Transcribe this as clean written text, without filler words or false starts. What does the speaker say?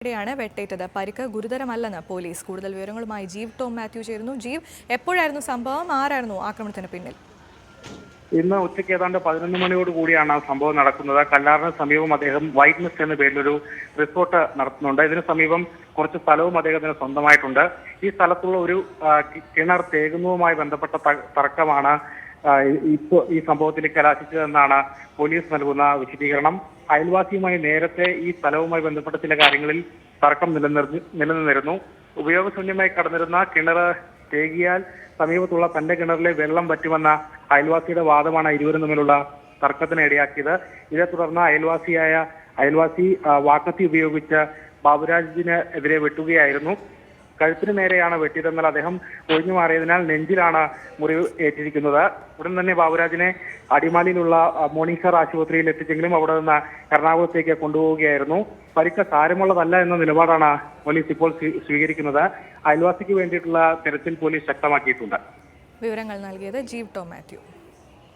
എവിടെയാണ് വെട്ടേറ്റത്? പരിക്ക് ഗുരുതരമല്ലെന്ന് പോലീസ്. കൂടുതൽ വിവരങ്ങളുമായി ജീവ് ടോം മാത്യു ചേരുന്നു. ജീവ്, എപ്പോഴായിരുന്നു സംഭവം? ആരായിരുന്നു ആക്രമണത്തിന് പിന്നിൽ? ഇന്ന് ഉച്ചയ്ക്ക് ഏതാണ്ട് 11 മണിയോട് കൂടിയാണ് സംഭവം നടക്കുന്നത്. കല്ലാറിന് സമീപം അദ്ദേഹം വൈറ്റ് മിസ്റ്റ് എന്ന പേരിലൊരു റിസോർട്ട് നടത്തുന്നുണ്ട്. ഇതിന് സമീപം കുറച്ച് സ്ഥലവും അദ്ദേഹത്തിന് സ്വന്തമായിട്ടുണ്ട്. ഈ സ്ഥലത്തുള്ള ഒരു കിണർ തേകുന്നതുമായി ബന്ധപ്പെട്ട തർക്കമാണ് ഇപ്പോൾ ഈ സംഭവത്തിൽ കലാശിച്ചതെന്നാണ് പോലീസ് നൽകുന്ന വിശദീകരണം. അയൽവാസിയുമായി നേരത്തെ ഈ സ്ഥലവുമായി ബന്ധപ്പെട്ട ചില കാര്യങ്ങളിൽ തർക്കം നിലനിന്നിരുന്നു. ഉപയോഗശൂന്യമായി കടന്നിരുന്ന കിണർ തേകിയാൽ സമീപത്തുള്ള തന്റെ കിണറിലെ വെള്ളം പറ്റുമെന്ന അയൽവാസിയുടെ വാദമാണ് ഇരുവരും തമ്മിലുള്ള തർക്കത്തിന് ഇടയാക്കിയത്. ഇതേ തുടർന്ന് അയൽവാസി വാക്കത്തി ഉപയോഗിച്ച് ബാബുരാജിന് എതിരെ വെട്ടുകയായിരുന്നു. കഴുത്തിന് നേരെയാണ് വെട്ടിയതെന്നാൽ അദ്ദേഹം ഒഴിഞ്ഞു മാറിയതിനാൽ നെഞ്ചിലാണ് മുറിവ് ഏറ്റിരിക്കുന്നത്. ഉടൻ തന്നെ ബാബുരാജിനെ അടിമാലിയിലുള്ള മോർണിംഗ് ആശുപത്രിയിൽ എത്തിച്ചെങ്കിലും അവിടെ നിന്ന് എറണാകുളത്തേക്ക് കൊണ്ടുപോവുകയായിരുന്നു. പരിക്ക് സാരമുള്ളതല്ല എന്ന നിലപാടാണ് പോലീസ് ഇപ്പോൾ സ്വീകരിക്കുന്നത്. അയൽവാസിക്ക് വേണ്ടിയിട്ടുള്ള തെരച്ചിൽ പോലീസ് ശക്തമാക്കിയിട്ടുണ്ട്. വിവരങ്ങൾ നൽകിയത് ജീവ് ടോം മാത്യു.